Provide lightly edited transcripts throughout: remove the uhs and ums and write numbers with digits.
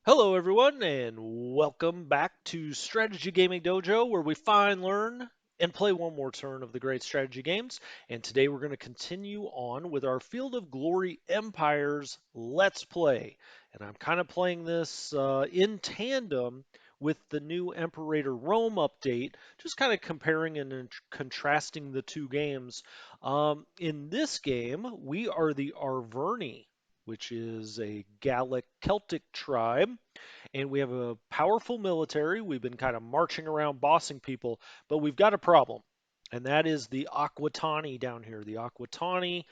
Hello, everyone, and welcome back to Strategy Gaming Dojo, where we find, learn, and play one more turn of the great strategy games. And today we're going to continue on with our Field of Glory Empires Let's Play. And I'm kind of playing this in tandem with the new Emperor Rome update, just kind of comparing and contrasting the two games. In this game, we are the Arverni, which is a Gallic Celtic tribe, and we have a powerful military. We've been kind of marching around bossing people, but we've got a problem, and that is the Aquitani down here. The Aquitani,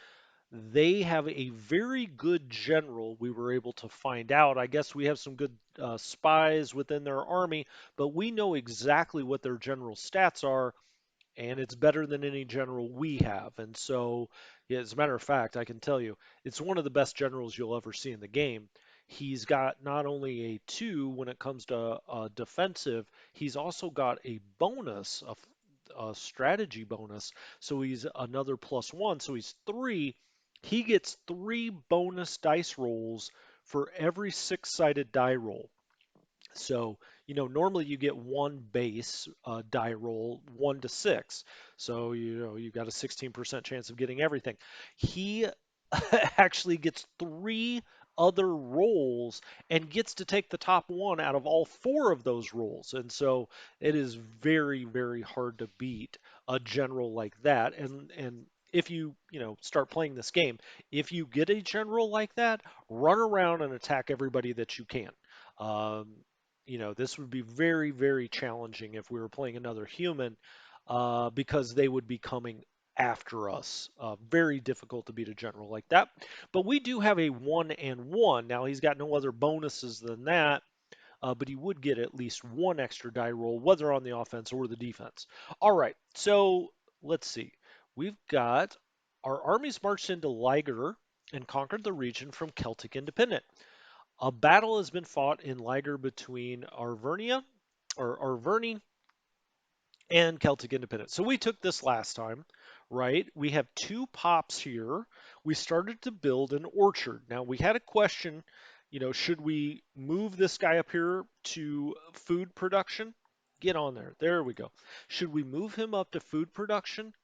they have a very good general, we were able to find out. I guess we have some good spies within their army, but we know exactly what their general stats are, and it's better than any general we have. And so, yeah, as a matter of fact, I can tell you, it's one of the best generals you'll ever see in the game. He's got not only a 2 when it comes to defensive, he's also got a bonus, a strategy bonus. So he's another +1. So he's 3. He gets 3 bonus dice rolls for every 6-sided die roll. So, normally you get one base die roll, 1 to 6. So, you've got a 16% chance of getting everything. He actually gets 3 other rolls and gets to take the top one out of all 4 of those rolls. And so it is very, very hard to beat a general like that. And if you start playing this game, if you get a general like that, run around and attack everybody that you can. Um, this would be very, very challenging if we were playing another human, because they would be coming after us. Very difficult to beat a general like that. But we do have a 1 and 1. Now, he's got no other bonuses than that, but he would get at least one extra die roll, whether on the offense or the defense. All right, so let's see. We've got our armies marched into Liger and conquered the region from Celtic Independent. A battle has been fought in Liger between Arvernia or Arverni and Celtic Independence. So we took this last time, right? We have 2 pops here. We started to build an orchard. Now we had a question, should we move this guy up here to food production? Get on there. There we go. Should we move him up to food production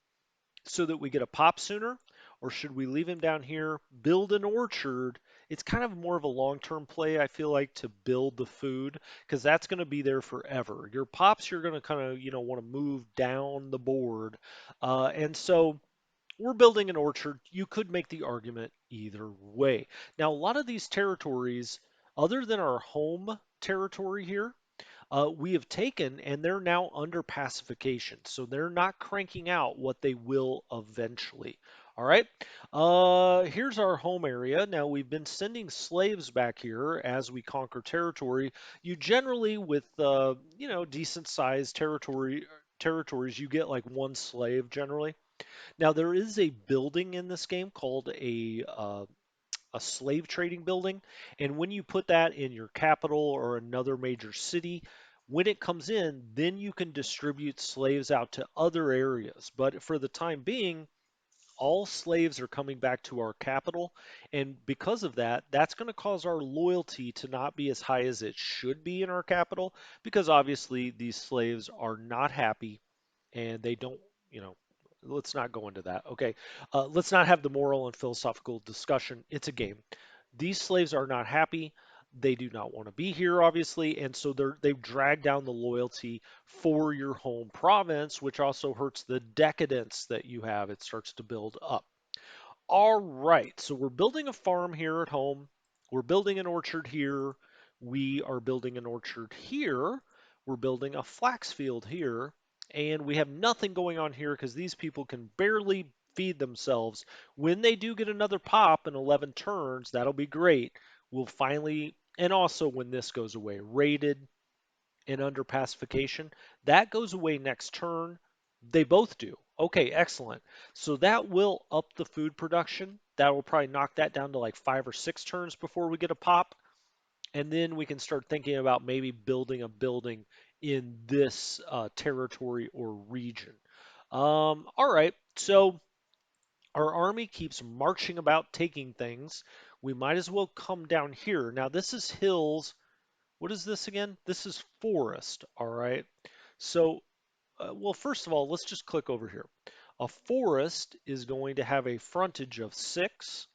so that we get a pop sooner? Or should we leave him down here, build an orchard? It's kind of more of a long-term play, I feel like, to build the food, because that's going to be there forever. Your pops, you're going to kind of, want to move down the board. And so we're building an orchard. You could make the argument either way. Now, a lot of these territories, other than our home territory here, we have taken, and they're now under pacification. So they're not cranking out what they will eventually. All right. Here's our home area. Now we've been sending slaves back here as we conquer territory. You generally, with decent sized territories, you get like 1 slave generally. Now there is a building in this game called a slave trading building. And when you put that in your capital or another major city, when it comes in, then you can distribute slaves out to other areas. But for the time being, all slaves are coming back to our capital. And because of that, that's going to cause our loyalty to not be as high as it should be in our capital, because obviously these slaves are not happy and they don't, you know, let's not go into that. Okay. Let's not have the moral and philosophical discussion. It's a game. These slaves are not happy. They do not want to be here, obviously, and so they've dragged down the loyalty for your home province, which also hurts the decadence that you have. It starts to build up. All right, so we're building a farm here at home. We're building an orchard here. We are building an orchard here. We're building a flax field here. And we have nothing going on here because these people can barely feed themselves. When they do get another pop in 11 turns, that'll be great. We'll finally, and also when this goes away, raided and under pacification, that goes away next turn. They both do. Okay, excellent. So that will up the food production. That will probably knock that down to like 5 or 6 turns before we get a pop. And then we can start thinking about maybe building a building in this territory or region. All right, so our army keeps marching about taking things. We might as well come down here. Now, this is hills What is this again? This is forest, all right? So, well, first of all, let's just click over here. A forest is going to have a frontage of 6.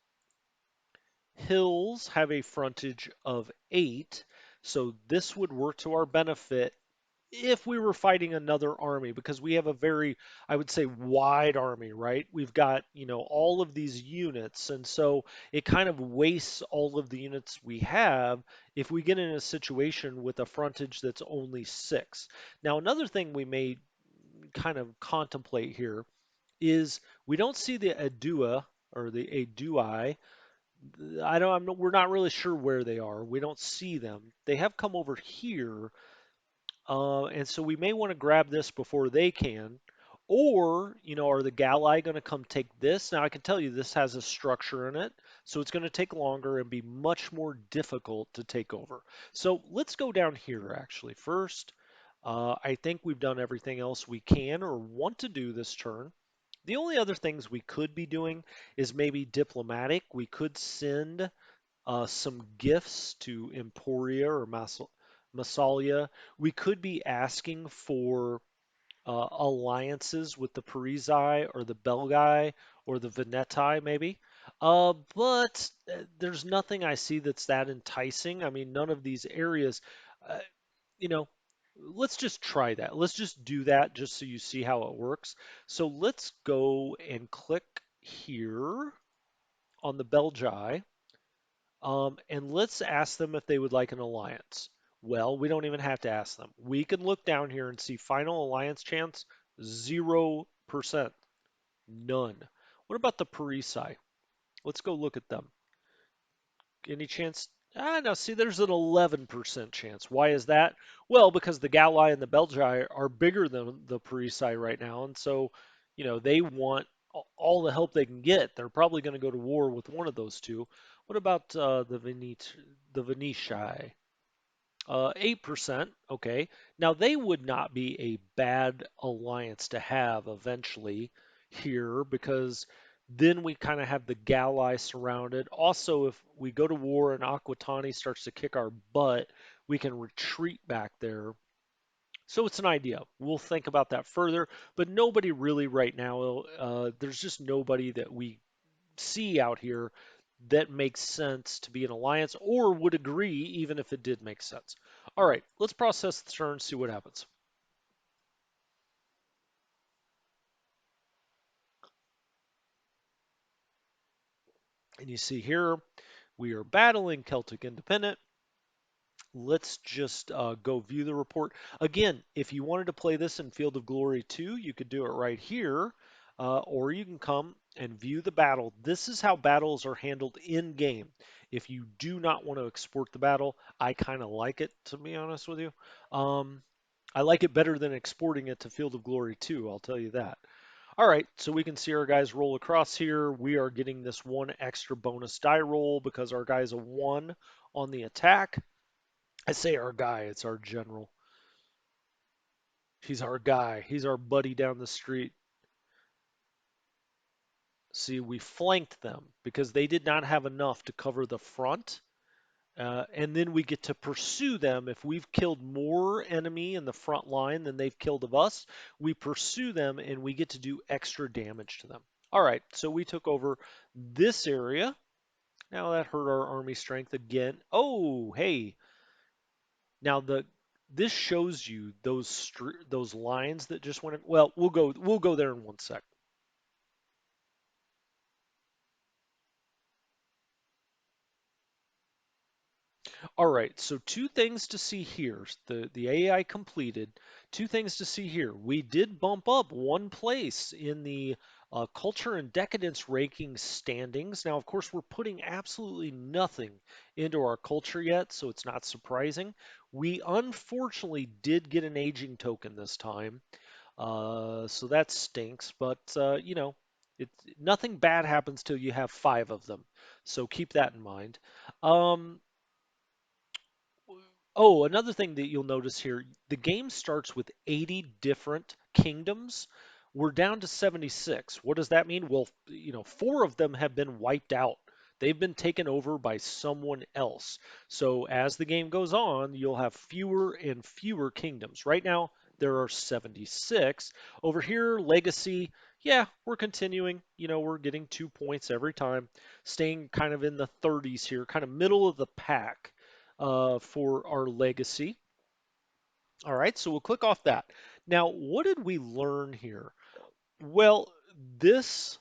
Hills have a frontage of 8. So this would work to our benefit if we were fighting another army because we have a very, I would say, wide army, right? We've got, all of these units, and so it kind of wastes all of the units we have if we get in a situation with a frontage that's only 6. Now, another thing we may kind of contemplate here is we don't see the Adua or the Adui. We're not really sure where they are. We don't see them. They have come over here, and so we may want to grab this before they can. Or, are the Galli going to come take this? Now, I can tell you this has a structure in it, so it's going to take longer and be much more difficult to take over. So let's go down here actually first. I think we've done everything else we can or want to do this turn. The only other things we could be doing is maybe diplomatic. We could send some gifts to Emporia or Massalia. We could be asking for alliances with the Parisii or the Belgae or the Veneti, maybe. But there's nothing I see that's that enticing. I mean, none of these areas, uh, you know, let's just try that. Let's just do that just so you see how it works. So let's go and click here on the Belgae. And let's ask them if they would like an alliance. Well, we don't even have to ask them. We can look down here and see final alliance chance 0%. None. What about the Parisii? Let's go look at them. Any chance? Ah, no, see, there's an 11% chance. Why is that? Well, because the Galli and the Belgi are bigger than the Parisii right now, and so, they want all the help they can get. They're probably going to go to war with one of those two. What about the Veneti? 8%. Okay. Now they would not be a bad alliance to have eventually here because then we kind of have the Galli surrounded. Also, if we go to war and Aquitani starts to kick our butt, we can retreat back there. So it's an idea. We'll think about that further, but nobody really right now, there's just nobody that we see out here that makes sense to be an alliance or would agree even if it did make sense. All right, let's process the turn, see what happens. And you see here, we are battling Celtic Independent. Let's just go view the report. Again, if you wanted to play this in Field of Glory 2, you could do it right here, or you can come and view the battle. This is how battles are handled in game. If you do not want to export the battle, I kind of like it, to be honest with you. Um, I like it better than exporting it to Field of Glory 2, I'll tell you that. All right, so we can see our guys roll across here. We are getting this one extra bonus die roll because our guy's a 1 on the attack. I say our guy, it's our general. He's our guy. He's our buddy down the street. See, we flanked them because they did not have enough to cover the front. And then we get to pursue them. If we've killed more enemy in the front line than they've killed of us, we pursue them and we get to do extra damage to them. All right, so we took over this area. Now that hurt our army strength again. Oh, hey, now the this shows you those lines that just went. Well, we'll go there in one sec. All right, so two things to see here. The AI completed. Two things to see here. We did bump up one place in the culture and decadence ranking standings. Now, of course, we're putting absolutely nothing into our culture yet, so it's not surprising. We unfortunately did get an aging token this time. So that stinks, but it nothing bad happens till you have 5 of them. So keep that in mind. Um, oh, another thing that you'll notice here, the game starts with 80 different kingdoms. We're down to 76. What does that mean? Well, 4 of them have been wiped out. They've been taken over by someone else. So as the game goes on, you'll have fewer and fewer kingdoms. Right now, there are 76. Over here, Legacy, yeah, we're continuing. We're getting 2 points every time, staying kind of in the 30s here, kind of middle of the pack for our Legacy. All right, so we'll click off that. Now, what did we learn here? Well, this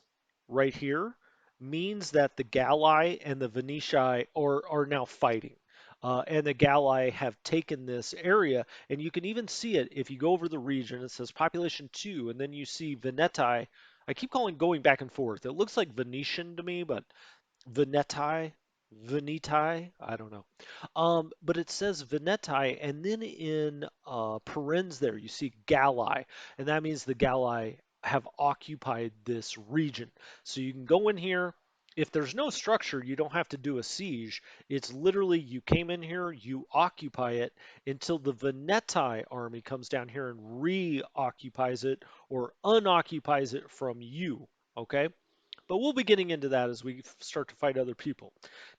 right here means that the Galli and the Veneti are now fighting. And the Galli have taken this area, and you can even see it if you go over the region. It says population 2, and then you see Veneti. I keep going back and forth. It looks like Venetian to me, but Veneti, Veneti, I don't know. But it says Veneti, and then in parens there you see Galli, and that means the Galli have occupied this region. So you can go in here. If there's no structure, you don't have to do a siege. It's literally you came in here, you occupy it until the Veneti army comes down here and reoccupies it or unoccupies it from you. Okay? But we'll be getting into that as we start to fight other people.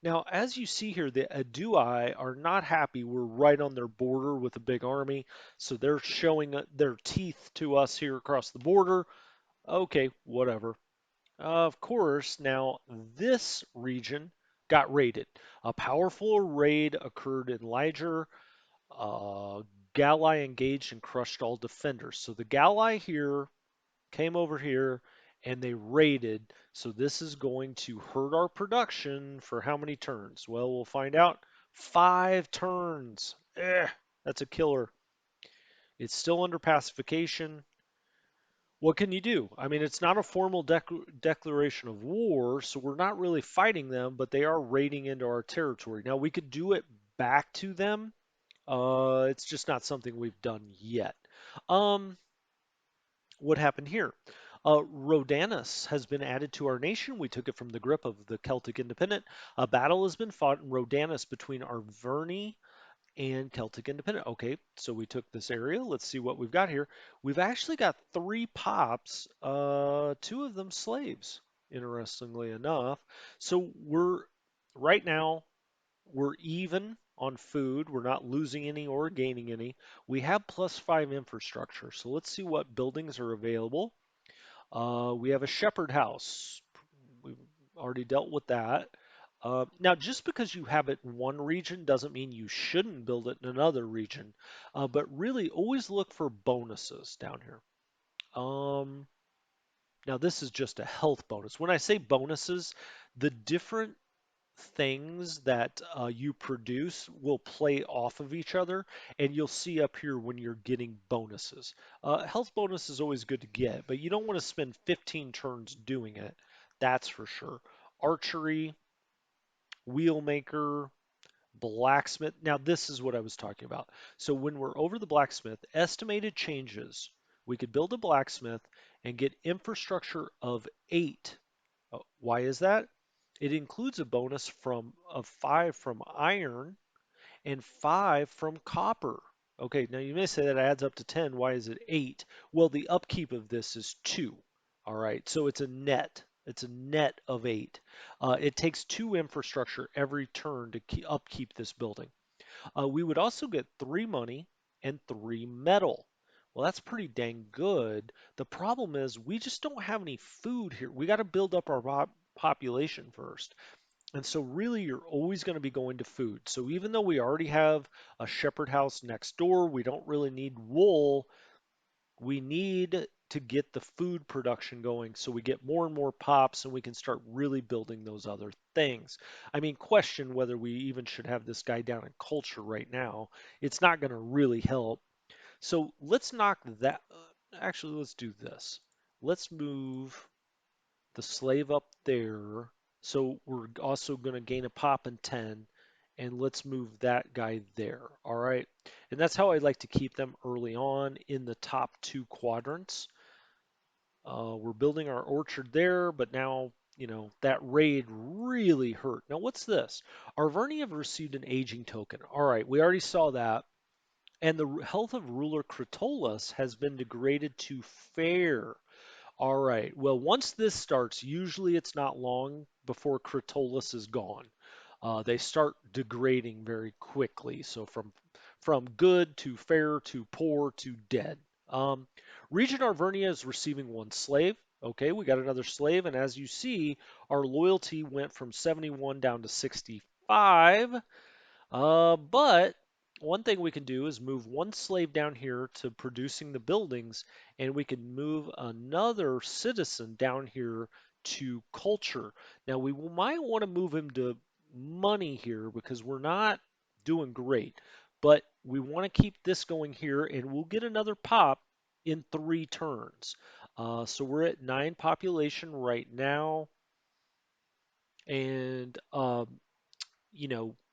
Now, as you see here, the Aedui are not happy. We're right on their border with a big army, so they're showing their teeth to us here across the border. Okay, whatever. Of course, now this region got raided. A powerful raid occurred in Liger. Uh, Galli engaged and crushed all defenders. So the Galli here came over here and they raided. So this is going to hurt our production for how many turns? Well, we'll find out. 5 turns. That's a killer. It's still under pacification. What can you do? I mean, it's not a formal declaration of war, so we're not really fighting them, but they are raiding into our territory. Now, we could do it back to them. It's just not something we've done yet. Um, what happened here? Rhodanus has been added to our nation. We took it from the grip of the Celtic Independent. A battle has been fought in Rhodanus between Arverni and Celtic Independent. Okay, so we took this area. Let's see what we've got here. We've actually got 3 pops, 2 of them slaves, interestingly enough. So right now, we're even on food. We're not losing any or gaining any. We have +5 infrastructure. So let's see what buildings are available. We have a shepherd house. We've already dealt with that. Now, just because you have it in one region doesn't mean you shouldn't build it in another region. But really, always look for bonuses down here. Um, Now, this is just a health bonus. When I say bonuses, the different things that you produce will play off of each other, and you'll see up here when you're getting bonuses. Health bonus is always good to get, but you don't want to spend 15 turns doing it. That's for sure. Archery, wheelmaker, blacksmith. Now, this is what I was talking about. So when we're over the blacksmith, estimated changes, we could build a blacksmith and get infrastructure of 8. Why is that? It includes a bonus of 5 from iron and 5 from copper. Okay, now you may say that adds up to 10. Why is it 8? Well, the upkeep of this is 2. All right, so it's a net. It's a net of 8. It takes 2 infrastructure every turn to upkeep this building. We would also get 3 money and 3 metal. Well, that's pretty dang good. The problem is we just don't have any food here. We got to build up our population first. And so really you're always going to be going to food. So even though we already have a shepherd house next door, we don't really need wool. We need to get the food production going so we get more and more pops and we can start really building those other things. I mean, question whether we even should have this guy down in culture right now. It's not going to really help. So let's knock that. Actually, let's do this. Let's move the slave up there. So we're also going to gain a pop in 10. And let's move that guy there. All right. And that's how I like to keep them early on in the top 2 quadrants. We're building our orchard there, but now, that raid really hurt. Now, what's this? Arverni have received an aging token. All right, we already saw that. And the health of ruler Cratolus has been degraded to fair. All right. Well, once this starts, usually it's not long before Crotalus is gone. They start degrading very quickly. So from good to fair to poor to dead. Um, Region Arvernia is receiving one slave. Okay, we got another slave, and as you see, our loyalty went from 71 down to 65. But one thing we can do is move one slave down here to producing the buildings, and we can move another citizen down here to culture. Now might want to move him to money here because we're not doing great, but we want to keep this going here, and we'll get another pop in 3 turns. So we're at 9 population right now, and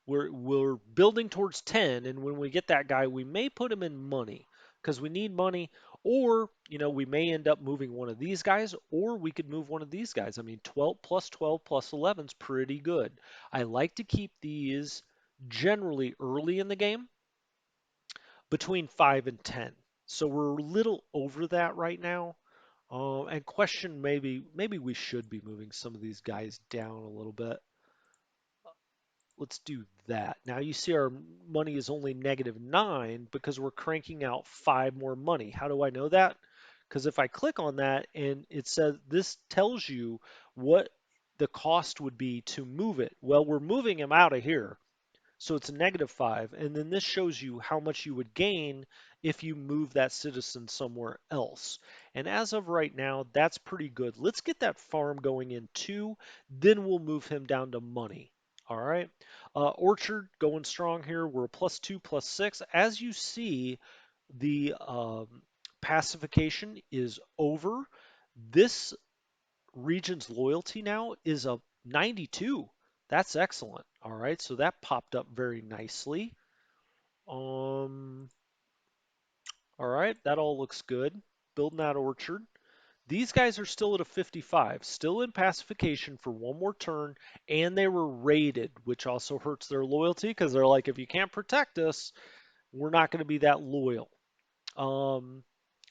we're building towards 10, and when we get that guy, we may put him in money because we need money, or we may end up moving one of these guys, or we could move one of these guys. I mean, 12 plus 11 is pretty good. I like to keep these generally early in the game between 5 and 10. So we're a little over that right now. And question maybe we should be moving some of these guys down a little bit. Let's do that. Now you see our money is only -9 because we're cranking out 5 more money. How do I know that? Because if I click on that and it says this tells you what the cost would be to move it. Well, we're moving him out of here. So it's a -5. And then this shows you how much you would gain if you move that citizen somewhere else. And as of right now, that's pretty good. Let's get that farm going in too. Then we'll move him down to money. All right. Orchard going strong here. We're a +2, +6. As you see, the pacification is over. This region's loyalty now is a 92. That's excellent. All right, so that popped up very nicely. Um, all right, that all looks good. Building that orchard. These guys are still at a 55, still in pacification for one more turn, and they were raided, which also hurts their loyalty because they're like, if you can't protect us, we're not going to be that loyal. Um,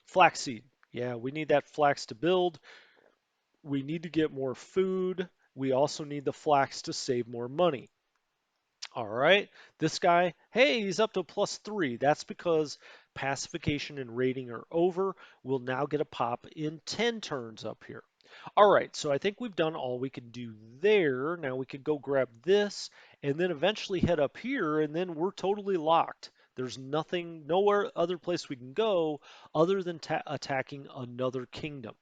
Flaxseed. Yeah, we need that flax to build. We need to get more food. We also need the flax to save more money. All right, this guy, hey, he's up to +3. That's because pacification and raiding are over. We'll now get a pop in 10 turns up here. All right, so I think we've done all we can do there. Now we can go grab this and then eventually head up here, and then we're totally locked. There's nothing, nowhere other place we can go other than attacking another kingdom.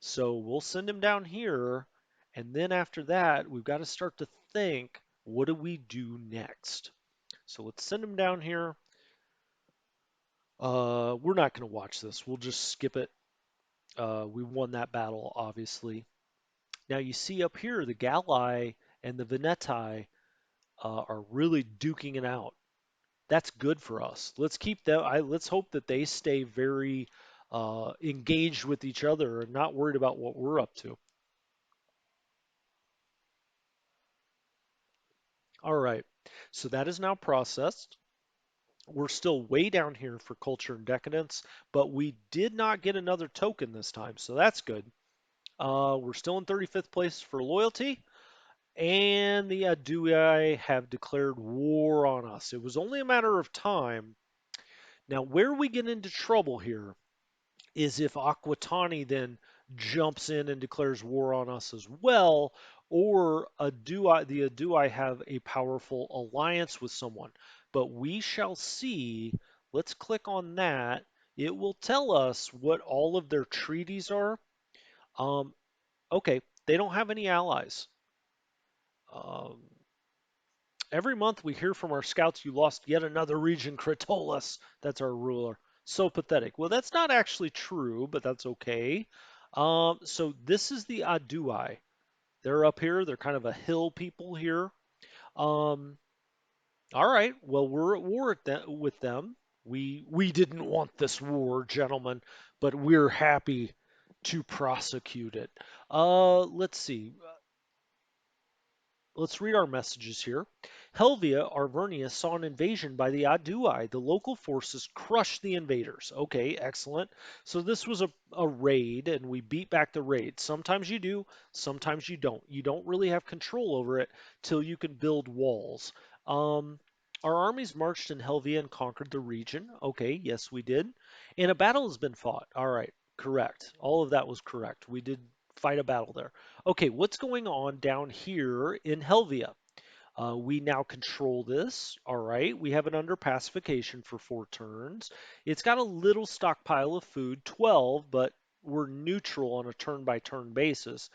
So we'll send him down here, and then after that, we've got to start to think, what do we do next? So let's send him down here. We're not going to watch this. We'll just skip it. We won that battle, obviously. Now you see up here, the Galli and the Veneti are really duking it out. That's good for us. Let's keep them. Let's hope that they stay very engaged with each other and not worried about what we're up to. All right. So that is now processed. We're still way down here for culture and decadence, but we did not get another token this time, so that's good. We're still in 35th place for loyalty, and the Adui have declared war on us. It was only a matter of time. Now, where we get into trouble here is if Aquatani then jumps in and declares war on us as well, or the Adui have a powerful alliance with someone. But we shall see. Let's click on that. It will tell us what all of their treaties are. Um, okay, they don't have any allies. Um, every month we hear from our scouts you lost yet another region, Cratolis. That's our ruler. So pathetic. Well, that's not actually true, but that's okay. So this is the Adui. They're up here. They're kind of a hill people here. Um, all right. Well, we're at war with them. We didn't want this war, gentlemen, but we're happy to prosecute it. Let's see. Let's read our messages here. Helvia Arvernia saw an invasion by the Aedui. The local forces crushed the invaders. Okay, excellent. So this was a raid, and we beat back the raid. Sometimes you do, sometimes you don't. You don't really have control over it till you can build walls. Um, our armies marched in Helvia and conquered the region. Okay, yes, we did. And a battle has been fought. All right, correct. All of that was correct. We did fight a battle there. Okay, what's going on down here in Helvia? We now control this. All right, we have it under pacification for 4 turns. It's got a little stockpile of food, 12, but we're neutral on a turn-by-turn basis.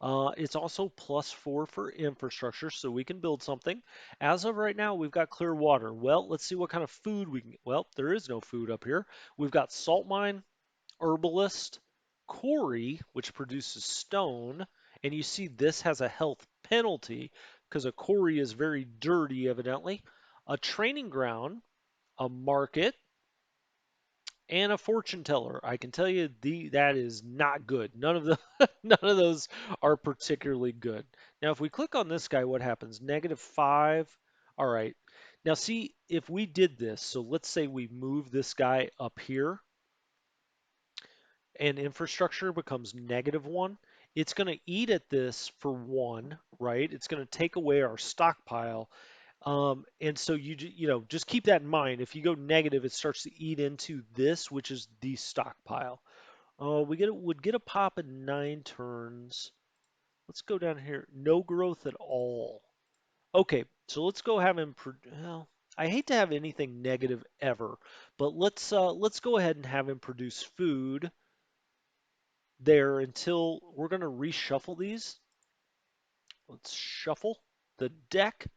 It's also +4 for infrastructure, so we can build something. As of right now, we've got clear water. Well, let's see what kind of food we can get. Well, there is no food up here. We've got salt mine, herbalist, quarry, which produces stone, and you see this has a health penalty because a quarry is very dirty, evidently. A training ground, a market, and a fortune teller. I can tell you that is not good. None of the none of those are particularly good. Now, if we click on this guy, what happens? -5. All right. Now, see if we did this. So let's say we move this guy up here and infrastructure becomes -1, it's going to eat at this for 1, right? It's going to take away our stockpile. And so just keep that in mind. If you go negative, it starts to eat into this, which is the stockpile. Would get a pop in 9 turns. Let's go down here. No growth at all. Okay, so let's go have him. Well, I hate to have anything negative ever, but let's go ahead and have him produce food there until we're going to reshuffle these. Let's shuffle the deck.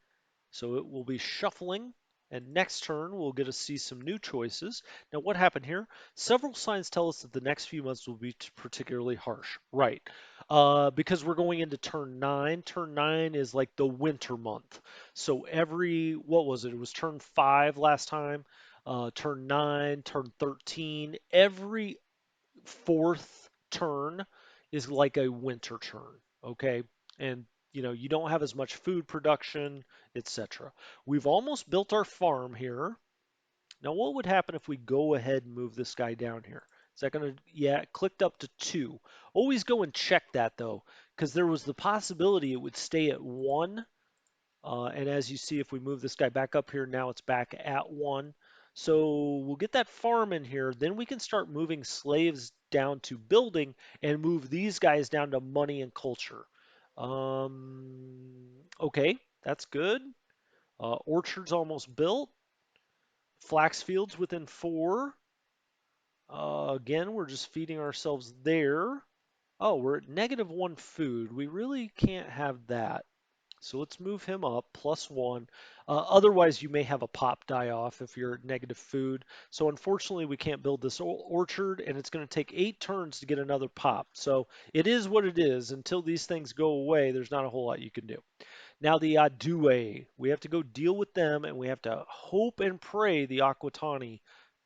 So it will be shuffling. And next turn, we'll get to see some new choices. Now, what happened here? Several signs tell us that the next few months will be particularly harsh. Right. Because we're going into turn 9. Turn 9 is like the winter month. So what was it? It was turn 5 last time. Turn 9, turn 13. Every fourth turn is like a winter turn, okay? And you don't have as much food production, etc. We've almost built our farm here. Now, what would happen if we go ahead and move this guy down here? Is that going to, yeah, it clicked up to 2. Always go and check that though, because there was the possibility it would stay at 1, and as you see, if we move this guy back up here, now it's back at 1. So we'll get that farm in here. Then we can start moving slaves down to building and move these guys down to money and culture. Okay, that's good. Orchard's almost built. Flax fields within 4. Again, we're just feeding ourselves there. Oh, we're at -1 food. We really can't have that. So let's move him up, +1. Otherwise, you may have a pop die off if you're at negative food. So unfortunately, we can't build this orchard, and it's going to take 8 turns to get another pop. So it is what it is. Until these things go away, there's not a whole lot you can do. Now the Adue, we have to go deal with them, and we have to hope and pray the Aquitani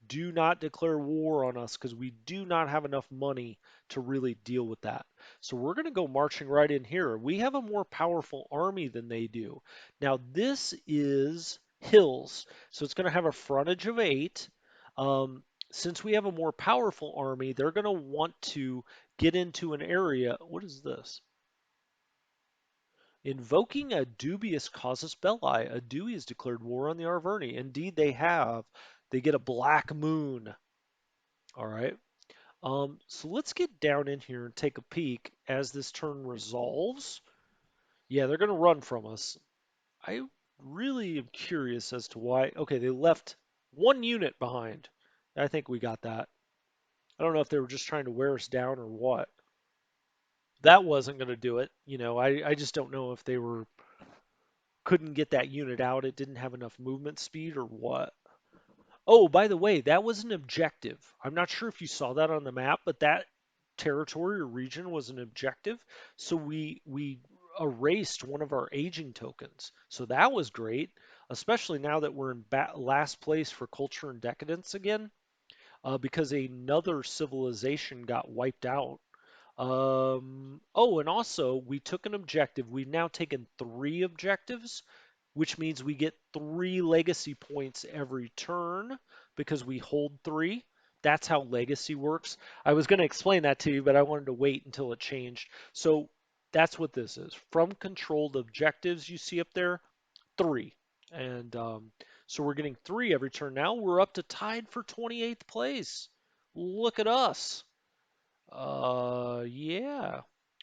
do not declare war on us because we do not have enough money to really deal with that. So we're going to go marching right in here. We have a more powerful army than they do. Now this is hills, so it's going to have a frontage of 8. Since we have a more powerful army, they're going to want to get into an area. What is this? Invoking a dubious casus belli, a Dewey has declared war on the Arverni. Indeed, they have. They get a black moon. All right. So let's get down in here and take a peek as this turn resolves. Yeah, they're going to run from us. I really am curious as to why. Okay, they left 1 unit behind. I think we got that. I don't know if they were just trying to wear us down or what. That wasn't going to do it. I just don't know if they couldn't get that unit out. It didn't have enough movement speed or what. Oh, by the way, that was an objective. I'm not sure if you saw that on the map, but that territory or region was an objective. So we erased one of our aging tokens. So that was great, especially now that we're in last place for culture and decadence again, because another civilization got wiped out. Oh, and also we took an objective. We've now taken three objectives, which means we get three legacy points every turn because we hold three. That's how legacy works. I was going to explain that to you, but I wanted to wait until it changed. So that's what this is. From controlled objectives, you see up there, three. And so we're getting three every turn now. We're up to tied for 28th place. Look at us. Yeah.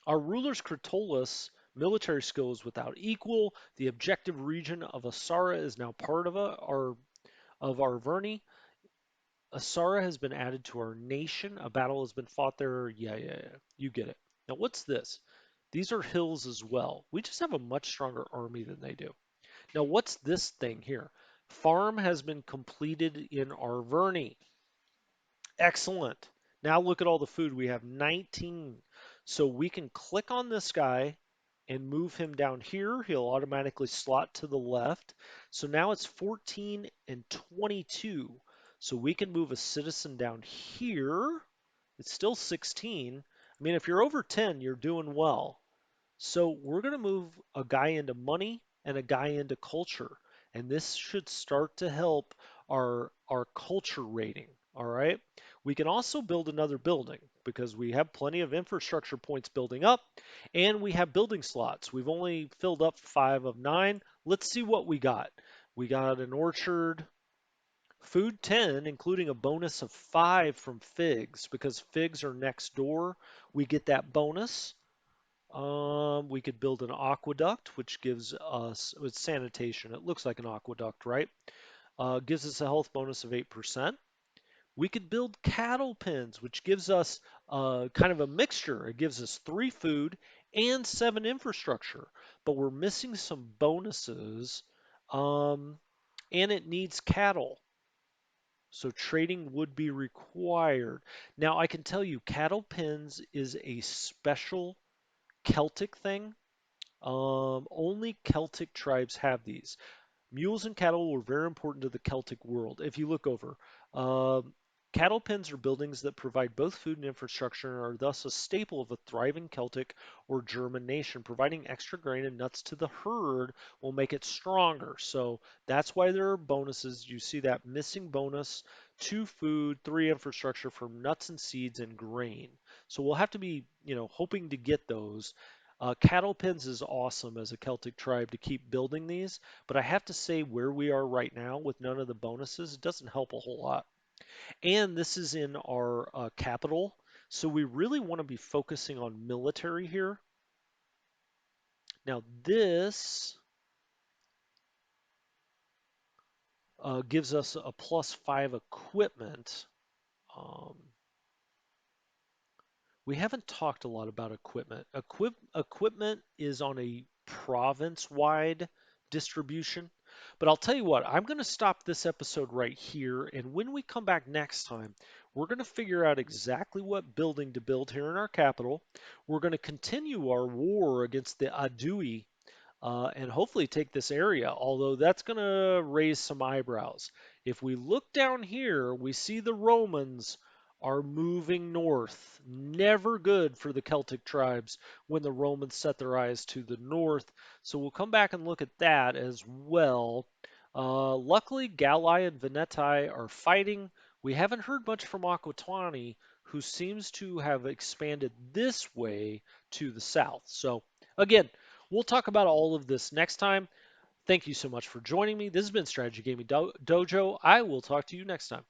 Our ruler's Cratolus military skill is without equal. The objective region of Asara is now part of our Verni. Asara has been added to our nation. A battle has been fought there. Yeah. You get it. Now, what's this? These are hills as well. We just have a much stronger army than they do. Now, what's this thing here? Farm has been completed in our Verni. Excellent. Now look at all the food. We have 19. So we can click on this guy and move him down here. He'll automatically slot to the left. So now it's 14 and 22. So we can move a citizen down here. It's still 16. I mean, if you're over 10, you're doing well. So we're going to move a guy into money and a guy into culture. And this should start to help our culture rating. All right. We can also build another building because we have plenty of infrastructure points building up and we have building slots. We've only filled up 5 of 9. Let's see what we got. We got an orchard, food 10, including a bonus of 5 from figs because figs are next door. We get that bonus. We could build an aqueduct, which gives us it's sanitation. It looks like an aqueduct, right? Gives us a health bonus of 8%. We could build cattle pens, which gives us kind of a mixture. It gives us 3 food and 7 infrastructure, but we're missing some bonuses, um, and it needs cattle. So trading would be required. Now, I can tell you, cattle pens is a special Celtic thing. Only Celtic tribes have these. Mules and cattle were very important to the Celtic world. If you look over, um, cattle pens are buildings that provide both food and infrastructure and are thus a staple of a thriving Celtic or German nation. Providing extra grain and nuts to the herd will make it stronger. So that's why there are bonuses. You see that missing bonus: 2 food, 3 infrastructure from nuts and seeds and grain. So we'll have to be, hoping to get those. Cattle pens is awesome as a Celtic tribe to keep building these. But I have to say, where we are right now with none of the bonuses, it doesn't help a whole lot. And this is in our capital. So we really want to be focusing on military here. Now, this gives us a +5 equipment. Um, We haven't talked a lot about equipment. Equipment is on a province-wide distribution. But I'll tell you what, I'm going to stop this episode right here. And when we come back next time, we're going to figure out exactly what building to build here in our capital. We're going to continue our war against the Adui and hopefully take this area, although that's going to raise some eyebrows. If we look down here, we see the Romans are moving north. Never good for the Celtic tribes when the Romans set their eyes to the north. So we'll come back and look at that as well. Luckily, Galli and Veneti are fighting. We haven't heard much from Aquitani, who seems to have expanded this way to the south. So, again, we'll talk about all of this next time. Thank you so much for joining me. This has been Strategy Gaming Dojo. I will talk to you next time.